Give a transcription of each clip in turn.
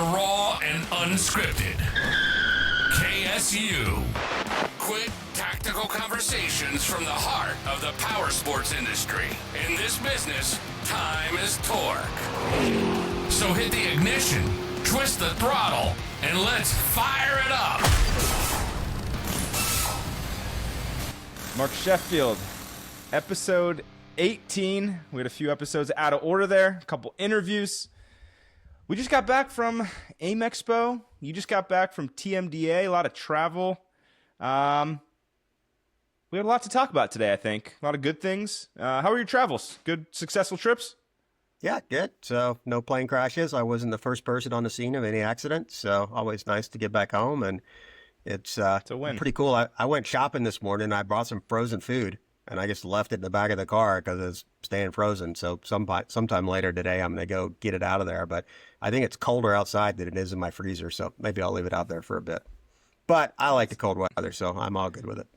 raw and unscripted. KSU. Quick, tactical conversations from the heart of the powersports industry. In this business, time is torque. So hit the ignition, twist the throttle, and let's fire it up. Mark Sheffield, episode 18. We had a few episodes out of order there, a couple interviews. We just got back from AIM Expo. You just got back from TMDA, a lot of travel. We had a lot to talk about today, I think. A lot of good things. How were your travels? Good, successful trips? Yeah, good. So no plane crashes. I wasn't the first person on the scene of any accident. So always nice to get back home. And it's a win. Pretty cool. I went shopping this morning. I bought some frozen food. And I just left it in the back of the car because it's staying frozen. So sometime later today, I'm going to go get it out of there. But I think it's colder outside than it is in my freezer. So maybe I'll leave it out there for a bit. But I like the cold weather, so I'm all good with it.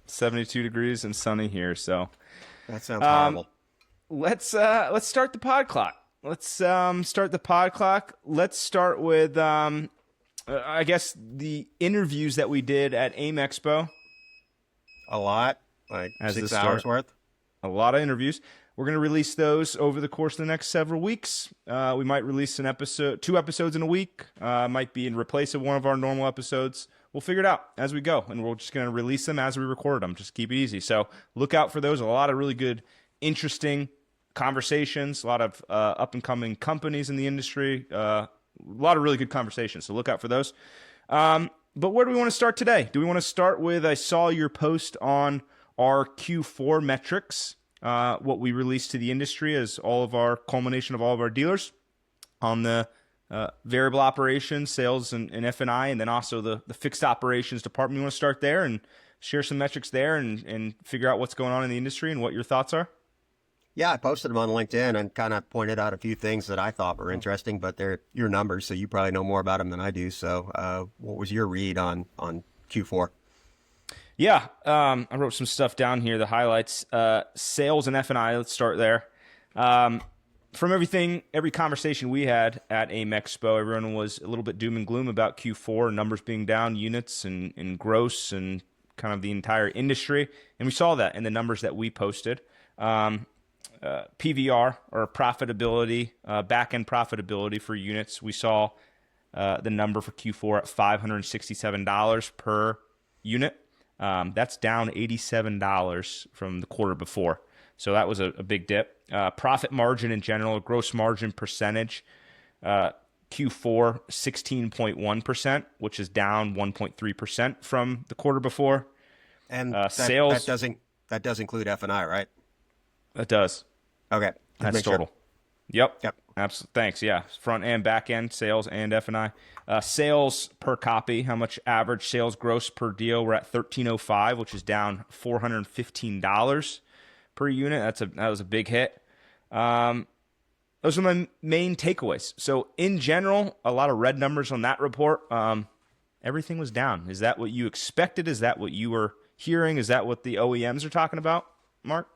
72 degrees and sunny here. So that sounds horrible. Let's start the pod clock. Let's start with, I guess, the interviews that we did at AIM Expo. A lot. Like As 6 hours worth? A lot of interviews. We're going to release those over the course of the next several weeks. We might release two episodes in a week. Might be in replace of one of our normal episodes. We'll figure it out as we go, and we're just going to release them as we record them. Just keep it easy. So look out for those. A lot of really good, interesting conversations. A lot of up-and-coming companies in the industry. A lot of really good conversations. So look out for those. But where do we want to start today? Do we want to start with, I saw your post on our Q4 metrics, what we released to the industry as all of our culmination of all of our dealers on the variable operations, sales, and F&I, and then also the fixed operations department. You want to start there and share some metrics there and figure out what's going on in the industry and what your thoughts are? Yeah, I posted them on LinkedIn and kind of pointed out a few things that I thought were interesting, but they're your numbers, so you probably know more about them than I do. So what was your read on Q4? Yeah, I wrote some stuff down here, the highlights. Sales and F&I, let's start there. From every conversation we had at AIM Expo, everyone was a little bit doom and gloom about Q4, numbers being down, units and gross and kind of the entire industry. And we saw that in the numbers that we posted. PVR, or profitability, back-end profitability for units, we saw the number for Q4 at $567 per unit. That's down $87 from the quarter before. So that was a big dip. Profit margin in general, gross margin percentage, Q4 16.1%, which is down 1.3% from the quarter before. And sales that does include F&I, right? That does. Okay. That's total. Sure. Yep. Yep. Absolutely. Thanks. Yeah. Front and back end sales and F&I. Sales per copy, how much average sales gross per deal? We're at $1,305, which is down $415 per unit. That was a big hit. Those are my main takeaways. So in general, a lot of red numbers on that report. Everything was down. Is that what you expected? Is that what you were hearing? Is that what the OEMs are talking about, Mark?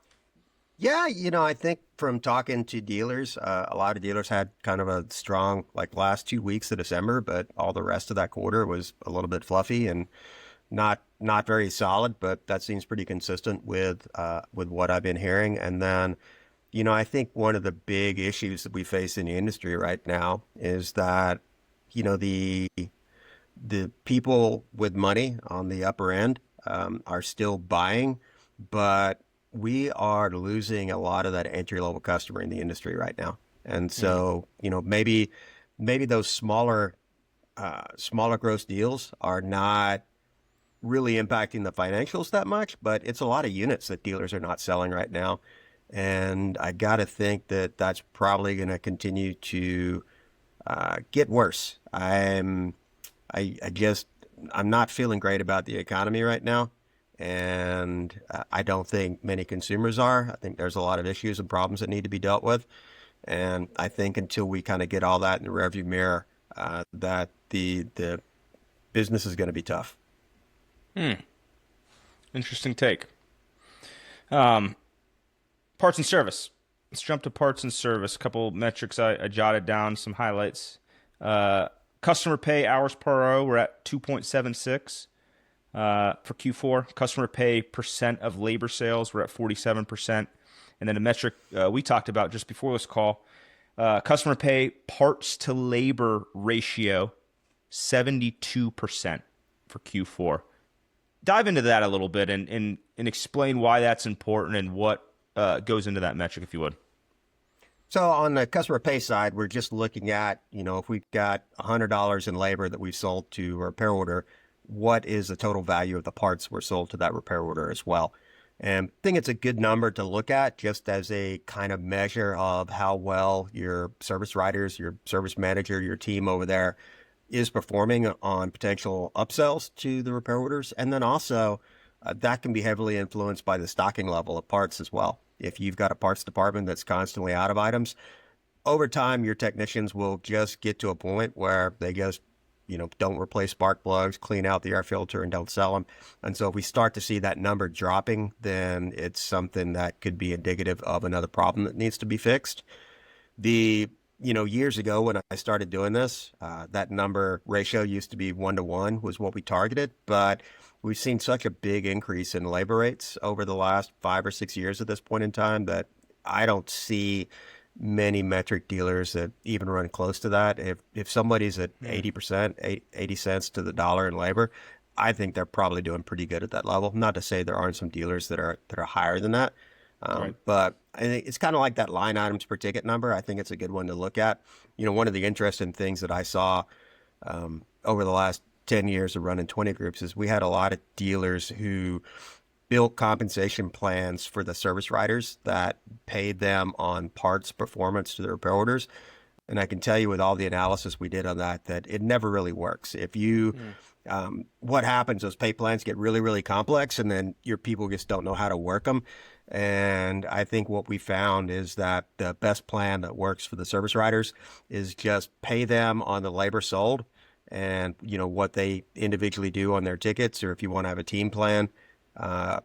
Yeah, I think from talking to dealers, a lot of dealers had kind of a strong, last 2 weeks of December, but all the rest of that quarter was a little bit fluffy and not very solid, but that seems pretty consistent with what I've been hearing. And then, I think one of the big issues that we face in the industry right now is that, the people with money on the upper end are still buying, but we are losing a lot of that entry-level customer in the industry right now. And so, maybe those smaller gross deals are not really impacting the financials that much, but it's a lot of units that dealers are not selling right now. And I got to think that that's probably going to continue to get worse. I'm not feeling great about the economy right now. And I don't think many consumers are. I think there's a lot of issues and problems that need to be dealt with. And I think until we kind of get all that in the rearview mirror, that the business is going to be tough. Interesting take. Parts and service. Let's jump to parts and service. A couple metrics I jotted down, some highlights. Customer pay hours per hour, we're at 2.76 for Q4. Customer pay percent of labor sales, we're at 47%. And then a metric we talked about just before this call, customer pay parts to labor ratio, 72% for Q4. Dive into that a little bit and explain why that's important and what goes into that metric, if you would. So on the customer pay side, we're just looking at, if we've got $100 in labor that we've sold to a repair order, what is the total value of the parts were sold to that repair order as well? And I think it's a good number to look at just as a kind of measure of how well your service writers, your service manager, your team over there is performing on potential upsells to the repair orders. And then also that can be heavily influenced by the stocking level of parts as well. If you've got a parts department that's constantly out of items, over time, your technicians will just get to a point where they just, don't replace spark plugs, clean out the air filter, and don't sell them. And so if we start to see that number dropping, then it's something that could be indicative of another problem that needs to be fixed. Years ago when I started doing this, that number ratio used to be 1-to-1 was what we targeted, but we've seen such a big increase in labor rates over the last 5 or 6 years at this point in time that I don't see many metric dealers that even run close to that. If somebody's at 80%, 80 cents to the dollar in labor, I think they're probably doing pretty good at that level. Not to say there aren't some dealers that are higher than that. Right. But I think it's kind of like that line items per ticket number. I think it's a good one to look at. One of the interesting things that I saw over the last 10 years of running 20 groups is we had a lot of dealers who built compensation plans for the service writers that paid them on parts performance to their repair orders. And I can tell you with all the analysis we did on that it never really works. If you, what happens, those pay plans get really, really complex and then your people just don't know how to work them. And I think what we found is that the best plan that works for the service writers is just pay them on the labor sold and, what they individually do on their tickets, or if you want to have a team plan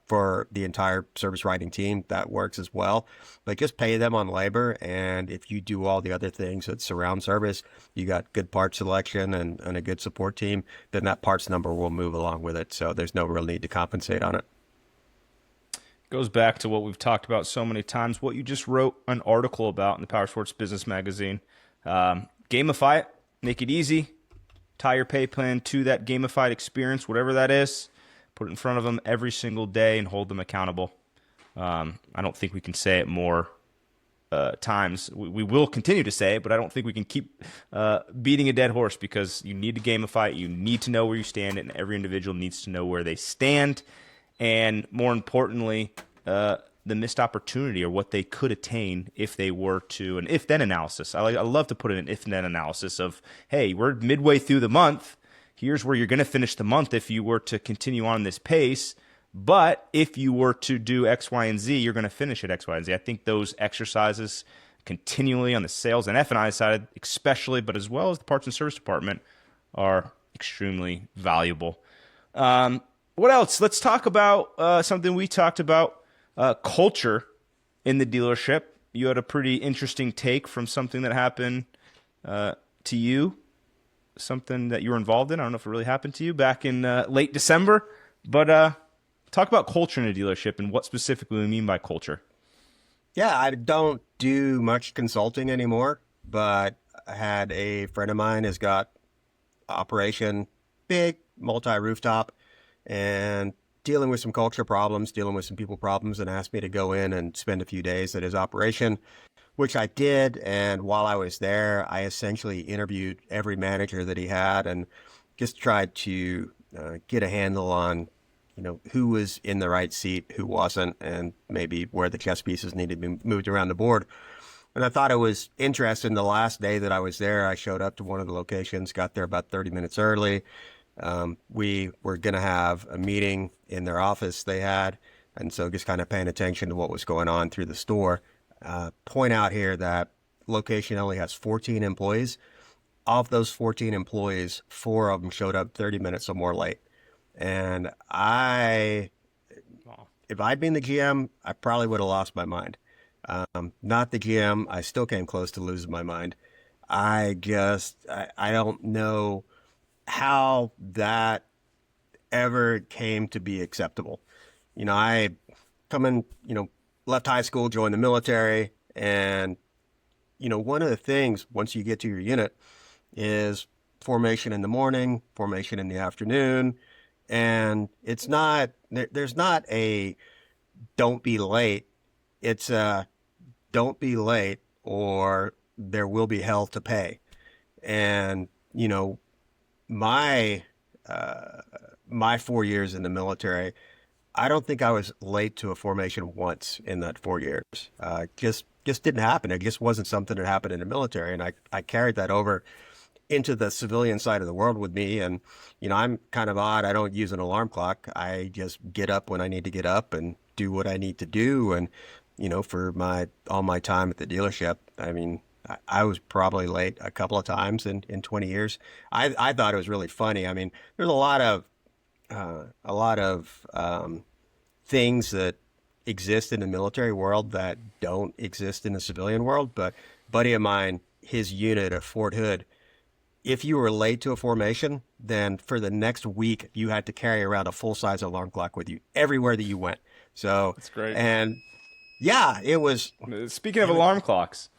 for the entire service writing team, that works as well. But just pay them on labor. And if you do all the other things that surround service, you got good part selection and a good support team, then that parts number will move along with it. So there's no real need to compensate on it. Goes back to what we've talked about so many times, what you just wrote an article about in the Powersports Business Magazine. Gamify it, make it easy, tie your pay plan to that gamified experience, whatever that is, put it in front of them every single day and hold them accountable. I don't think we can say it more times. We will continue to say it, but I don't think we can keep beating a dead horse because you need to gamify it. You need to know where you stand, and every individual needs to know where they stand. And more importantly, the missed opportunity or what they could attain if they were to, an if-then analysis. I love to put in an if-then analysis of, hey, we're midway through the month. Here's where you're going to finish the month if you were to continue on this pace. But if you were to do X, Y, and Z, you're going to finish at X, Y, and Z. I think those exercises continually on the sales and F&I side especially, but as well as the parts and service department, are extremely valuable. What else? Let's talk about something we talked about, culture in the dealership. You had a pretty interesting take from something that happened to you, something that you were involved in. I don't know if it really happened to you back in late December, but talk about culture in a dealership and what specifically we mean by culture. Yeah, I don't do much consulting anymore, but I had a friend of mine has got operation, big multi-rooftop, and dealing with some culture problems, dealing with some people problems, and asked me to go in and spend a few days at his operation, which I did. And while I was there, I essentially interviewed every manager that he had and just tried to get a handle on, who was in the right seat, who wasn't, and maybe where the chess pieces needed to be moved around the board. And I thought it was interesting. The last day that I was there, I showed up to one of the locations, got there about 30 minutes early. We were going to have a meeting in their office they had, and so just kind of paying attention to what was going on through the store. Point out here that location only has 14 employees. Of those 14 employees, 4 of them showed up 30 minutes or more late. And if I'd been the GM, I probably would have lost my mind. Not the GM. I still came close to losing my mind. I don't know how that ever came to be acceptable. I come in, left high school, joined the military, and one of the things once you get to your unit is formation in the morning, formation in the afternoon, and there's not a don't be late. It's a don't be late or there will be hell to pay. And my uh, my 4 years in the military, I don't think I was late to a formation once in that 4 years. Just didn't happen. It just wasn't something that happened in the military, and I carried that over into the civilian side of the world with me. And I'm kind of odd. I don't use an alarm clock. I just get up when I need to get up and do what I need to do. And for my all my time at the dealership, I mean, I was probably late a couple of times in 20 years. I thought it was really funny. I mean, there's a lot of things that exist in the military world that don't exist in the civilian world. But a buddy of mine, his unit at Fort Hood, if you were late to a formation, then for the next week you had to carry around a full size alarm clock with you everywhere that you went. So That's great. and yeah, it was. Speaking of alarm clocks,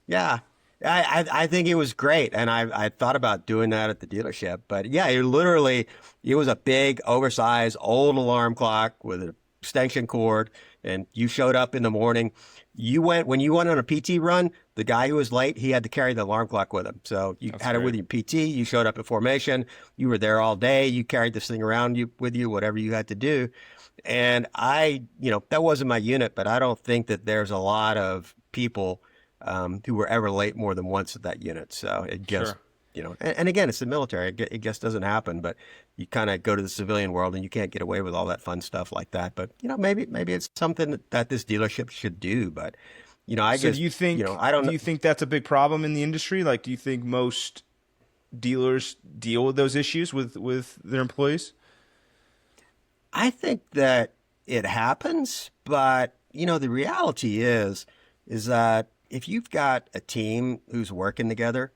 Yeah, I think it was great, and I thought about doing that at the dealership. But yeah, it was a big, oversized, old alarm clock with an extension cord, and you showed up in the morning. When you went on a PT run, the guy who was late, he had to carry the alarm clock with him. So you That's had it great. with your PT. You showed up at formation. You were there all day. You carried this thing around with you, whatever you had to do. And that wasn't my unit, but I don't think that there's a lot of people who were ever late more than once at that unit. So it just, Sure. and again, it's the military. It just doesn't happen. But you kind of go to the civilian world and you can't get away with all that fun stuff like that. But maybe it's something that this dealership should do. But I So just, I do don't. you think that's a big problem in the industry? Like, do you think most dealers deal with those issues with their employees? I think that it happens, but the reality is that if you've got a team who's working together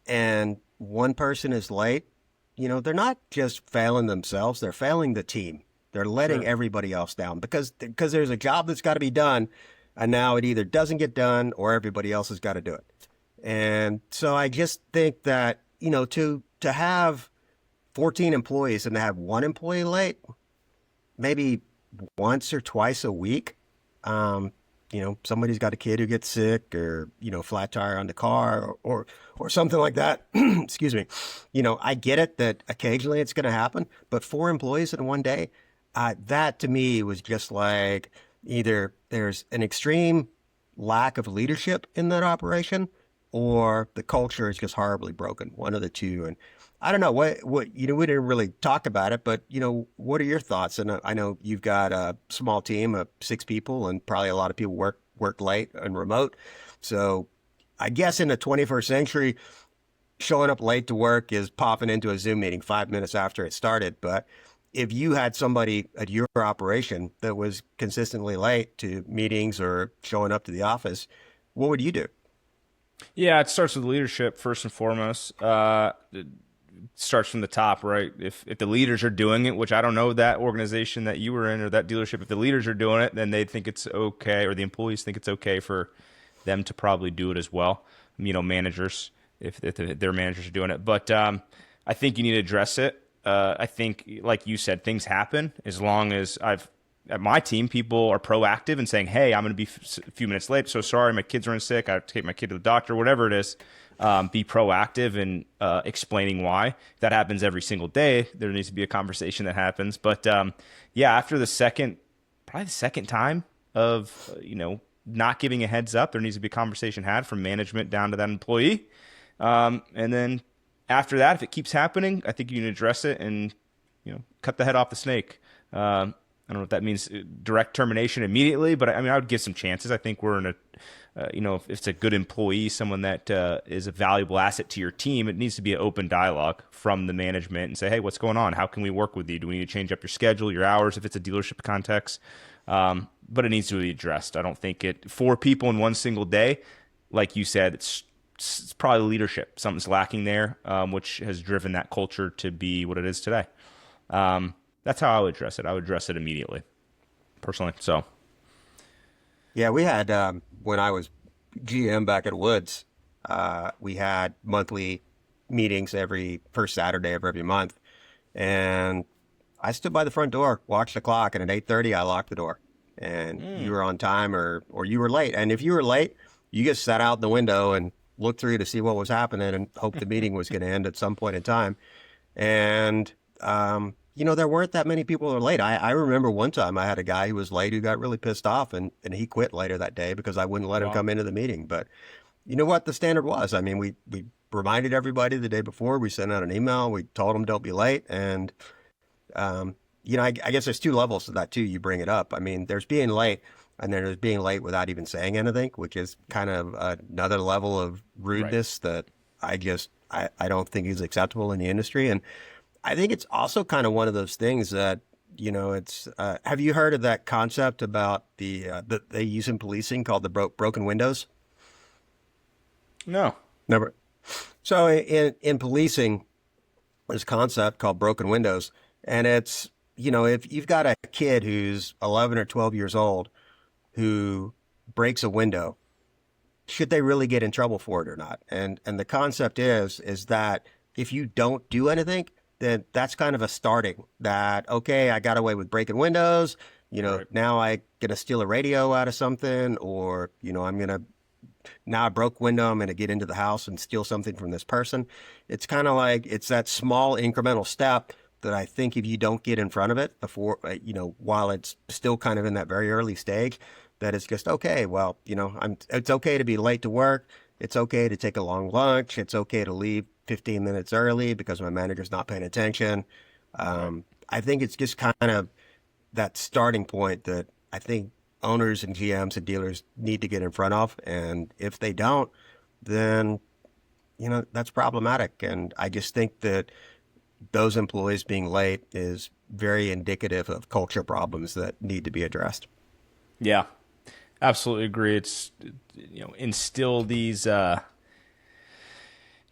and one person is late, they're not just failing themselves, they're failing the team. They're letting Sure. everybody else down because there's a job that's got to be done, and now it either doesn't get done or everybody else has got to do it. And so I just think that, to have 14 employees and to have one employee late, maybe once or twice a week. Somebody's got a kid who gets sick or, flat tire on the car or something like that. Excuse me. I get it that occasionally it's going to happen, but four employees in one day, that to me was just like either there's an extreme lack of leadership in that operation or the culture is just horribly broken, one of the two. And I don't know what we didn't really talk about it, but what are your thoughts? And I know you've got a small team of 6 people, and probably a lot of people work late and remote. So I guess in the 21st century, showing up late to work is popping into a Zoom meeting 5 minutes after it started. But if you had somebody at your operation that was consistently late to meetings or showing up to the office, what would you do? Yeah, it starts with leadership first and foremost. It starts from the top, right? If the leaders are doing it, which I don't know that organization that you were in or that dealership, if the leaders are doing it, then they think it's okay, or the employees think it's okay for them to probably do it as well. Managers, if their managers are doing it. But I think you need to address it. I think, like you said, things happen as long as at my team, people are proactive and saying, hey, I'm going to be a few minutes late. So sorry, my kids are in sick. I have to take my kid to the doctor, whatever it is. Be proactive in explaining why. If that happens every single day, there needs to be a conversation that happens. But yeah, after probably the second time of, not giving a heads up, there needs to be a conversation had from management down to that employee. And then after that, if it keeps happening, I think you can address it and, cut the head off the snake. I don't know if that means direct termination immediately, but I would give some chances. I think we're in if it's a good employee, someone that is a valuable asset to your team, it needs to be an open dialogue from the management and say, hey, what's going on? How can we work with you? Do we need to change up your schedule, your hours, if it's a dealership context? But it needs to be addressed. I don't think 4 people in one single day, like you said, it's probably leadership. Something's lacking there, which has driven that culture to be what it is today. That's how I would address it. I would address it immediately, personally. So, Yeah, we had when I was GM back at Woods, we had monthly meetings every first Saturday of every month, and I stood by the front door, watched the clock, and at 8:30 I locked the door. And you were on time or you were late. And if you were late, you just sat out the window and looked through to see what was happening and hoped the meeting was going to end at some point in time. And there weren't that many people who were late. I remember one time I had a guy who was late who got really pissed off, and he quit later that day because I wouldn't let him come into the meeting. But you know what the standard was? I mean, we reminded everybody the day before. We sent out an email. We told them don't be late. And, I guess there's two levels to that too. You bring it up. I mean, there's being late, and then there's being late without even saying anything, which is kind of another level of rudeness that I don't think is acceptable in the industry. And I think it's also kind of one of those things that, it's, have you heard of that concept about that they use in policing called the broken windows? No. Never. So in policing, there's a concept called broken windows, and it's, if you've got a kid who's 11 or 12 years old who breaks a window, should they really get in trouble for it or not? And the concept is that if you don't do anything, then that's kind of a starting that, okay, I got away with breaking windows, now I going to steal a radio out of something, or, now I broke window, I'm going to get into the house and steal something from this person. It's kind of like, it's that small incremental step that I think if you don't get in front of it before, while it's still kind of in that very early stage, that it's just, okay, well, it's okay to be late to work. It's okay to take a long lunch. It's okay to leave 15 minutes early because my manager's not paying attention. I think it's just kind of that starting point that I think owners and GMs and dealers need to get in front of. And if they don't, then, that's problematic. And I just think that those employees being late is very indicative of culture problems that need to be addressed. Yeah, absolutely agree. It's, instill these,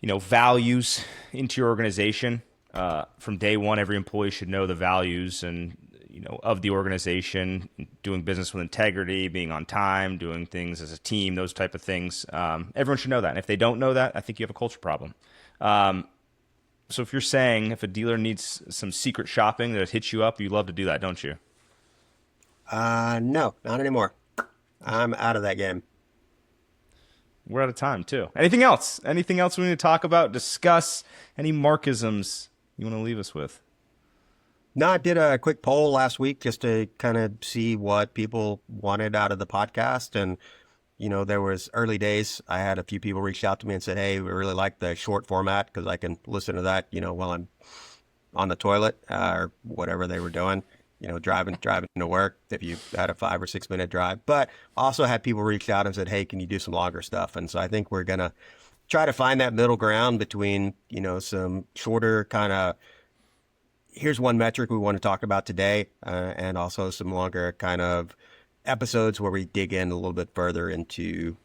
values into your organization. From day one, every employee should know the values and, of the organization, doing business with integrity, being on time, doing things as a team, those type of things. Everyone should know that. And if they don't know that, I think you have a culture problem. So if you're saying if a dealer needs some secret shopping that hits you up, you love to do that, don't you? No, not anymore. I'm out of that game. We're out of time, too. Anything else? Anything else we need to talk about, discuss? Any Markisms you want to leave us with? No, I did a quick poll last week just to kind of see what people wanted out of the podcast. And, there was early days. I had a few people reach out to me and said, hey, we really like the short format because I can listen to that, while I'm on the toilet or whatever they were doing, driving to work if you had a 5 or 6 minute drive. But also had people reach out and said, hey, can you do some longer stuff? And so I think we're going to try to find that middle ground between, some shorter kind of, here's one metric we want to talk about today, and also some longer kind of episodes where we dig in a little bit further into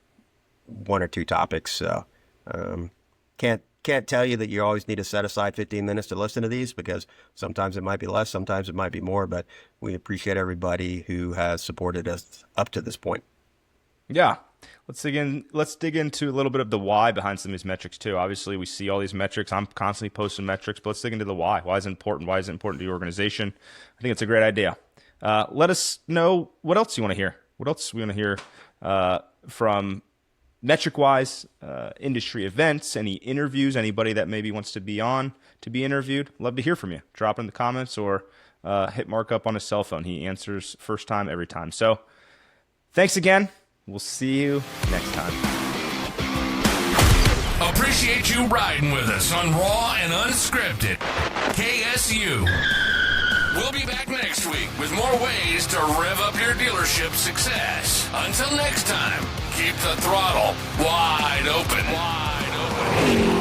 one or two topics. So can't tell you that you always need to set aside 15 minutes to listen to these, because sometimes it might be less, sometimes it might be more, but we appreciate everybody who has supported us up to this point. Yeah. Let's dig into a little bit of the why behind some of these metrics too. Obviously, we see all these metrics. I'm constantly posting metrics, but let's dig into the why. Why is it important? Why is it important to your organization? I think it's a great idea. Let us know what else you want to hear. What else we want to hear from metric-wise, industry events, any interviews, anybody that maybe wants to be on to be interviewed. Love to hear from you. Drop it in the comments or hit Mark up on his cell phone. He answers first time every time. So thanks again. We'll see you next time. Appreciate you riding with us on Raw and Unscripted. KSU. We'll be back next week with more ways to rev up your dealership success. Until next time, keep the throttle wide open. Wide open.